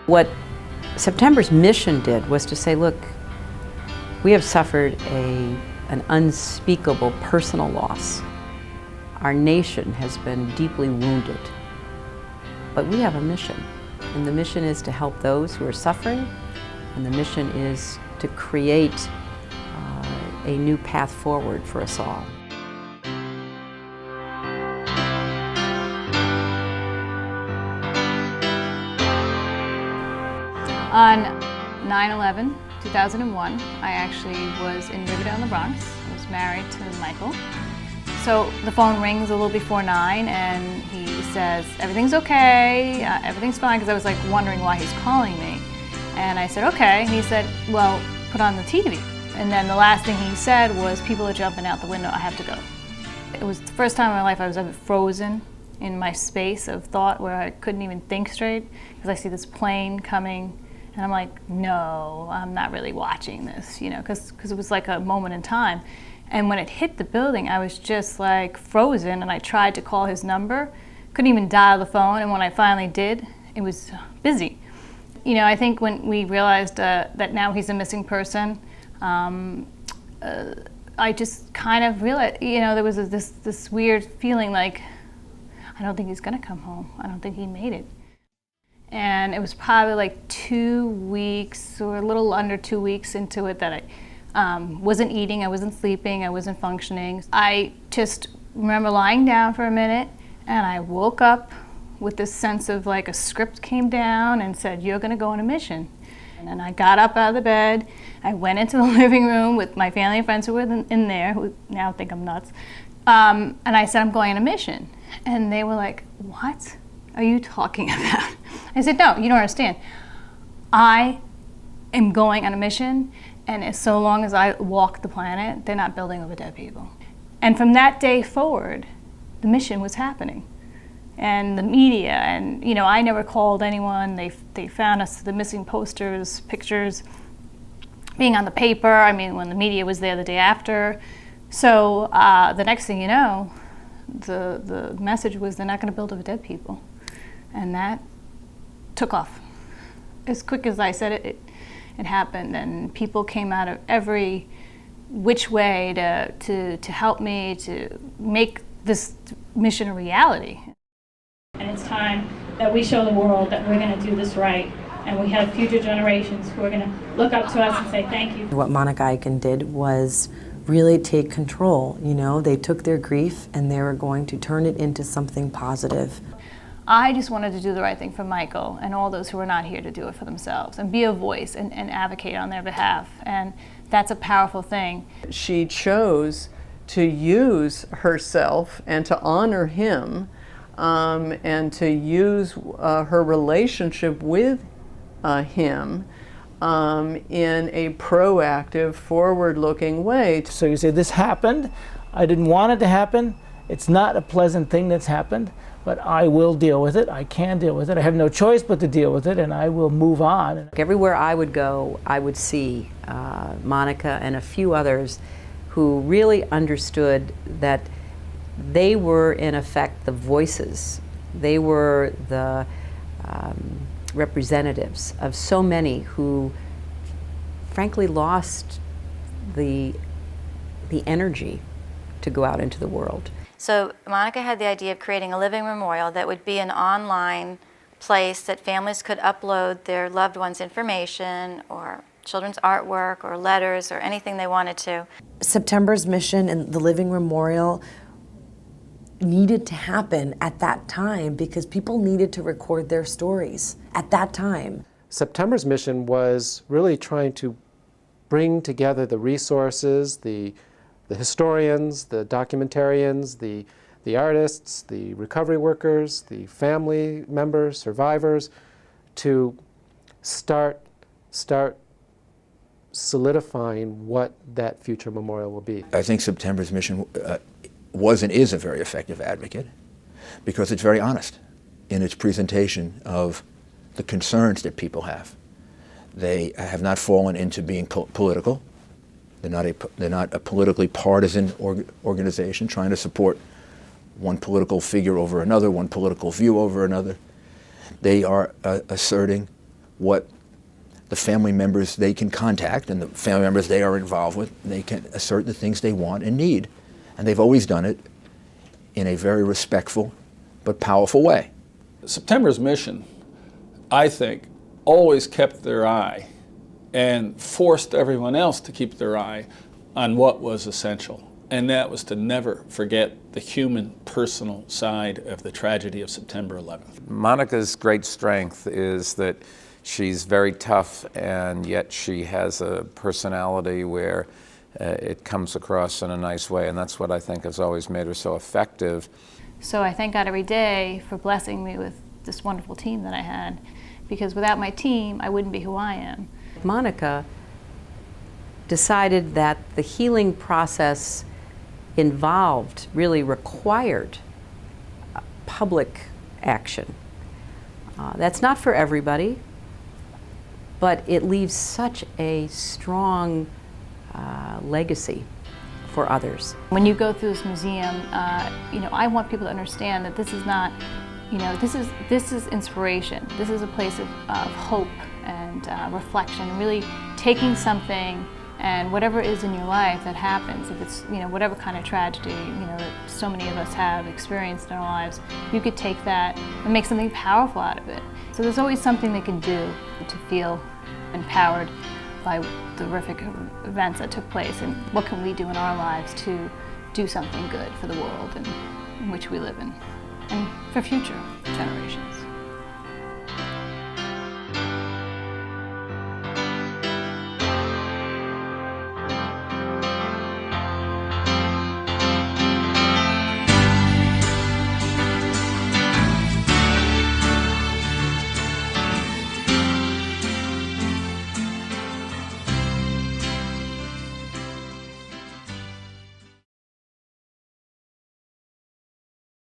What September's mission did was to say, look, we have suffered an unspeakable personal loss. Our nation has been deeply wounded, but we have a mission, and the mission is to help those who are suffering, and the mission is to create a new path forward for us all. On 9/11/2001, I actually was in Riverdale in the Bronx. I was married to Michael. So the phone rings a little before 9 and he says, everything's okay, everything's fine, because I was like wondering why he's calling me. And I said, okay. And he said, well, put on the TV. And then the last thing he said was, people are jumping out the window, I have to go. It was the first time in my life I was ever frozen in my space of thought where I couldn't even think straight, because I see this plane coming and I'm like, no, I'm not really watching this, you know, because it was like a moment in time. And when it hit the building, I was just like frozen, and I tried to call his number, couldn't even dial the phone, and when I finally did, it was busy. You know, I think when we realized that now he's a missing person, I just kind of realized, you know, there was this weird feeling like, I don't think he's gonna come home. I don't think he made it. And it was probably like 2 weeks or a little under 2 weeks into it that I wasn't eating, I wasn't sleeping, I wasn't functioning. I just remember lying down for a minute, and I woke up with this sense of like a script came down and said, you're gonna go on a mission. And then I got up out of the bed, I went into the living room with my family and friends who were in there, who now think I'm nuts, and I said, I'm going on a mission. And they were like, what are you talking about? I said, no, you don't understand. I am going on a mission, and as so long as I walk the planet, they're not building over dead people. And from that day forward, the mission was happening. And the media, and you know, I never called anyone. They found us the missing posters, pictures, being on the paper. I mean, when the media was there the day after. So the next thing you know, the message was they're not going to build over dead people, and that took off. As quick as I said it, it happened, and people came out of every which way to help me to make this mission a reality. And it's time that we show the world that we're going to do this right, and we have future generations who are going to look up to us and say thank you. What Monica Iken did was really take control. You know, they took their grief and they were going to turn it into something positive. I just wanted to do the right thing for Michael and all those who are not here to do it for themselves, and be a voice and advocate on their behalf, and that's a powerful thing. She chose to use herself and to honor him, and to use her relationship with him in a proactive, forward-looking way. So you say, this happened, I didn't want it to happen, it's not a pleasant thing that's happened, but I will deal with it, I can deal with it, I have no choice but to deal with it, and I will move on. Everywhere I would go, I would see Monica and a few others who really understood that they were, in effect, the voices. They were the representatives of so many who, frankly, lost the energy to go out into the world. So Monica had the idea of creating a living memorial that would be an online place that families could upload their loved ones' information or children's artwork or letters or anything they wanted to. September's mission and the Living Memorial needed to happen at that time because people needed to record their stories at that time. September's mission was really trying to bring together the resources, the historians, the documentarians, the artists, the recovery workers, the family members, survivors, to start solidifying what that future memorial will be. I think September's mission was and is a very effective advocate because it's very honest in its presentation of the concerns that people have. They have not fallen into being political. They're not a politically partisan organization trying to support one political figure over another, one political view over another. They are asserting what the family members they can contact and the family members they are involved with, they can assert the things they want and need. And they've always done it in a very respectful but powerful way. September's mission, I think, always kept their eye and forced everyone else to keep their eye on what was essential. And that was to never forget the human, personal side of the tragedy of September 11th. Monica's great strength is that she's very tough, and yet she has a personality where it comes across in a nice way, and that's what I think has always made her so effective. So I thank God every day for blessing me with this wonderful team that I had, because without my team, I wouldn't be who I am. Monica decided that the healing process involved, really required public action. That's not for everybody, but it leaves such a strong legacy for others. When you go through this museum, I want people to understand that this is not, this is inspiration. This is a place of hope and reflection, really taking something and whatever is in your life that happens, if it's, whatever kind of tragedy, that so many of us have experienced in our lives, you could take that and make something powerful out of it. So there's always something they can do to feel empowered by the horrific events that took place, and what can we do in our lives to do something good for the world in which we live in and for future generations.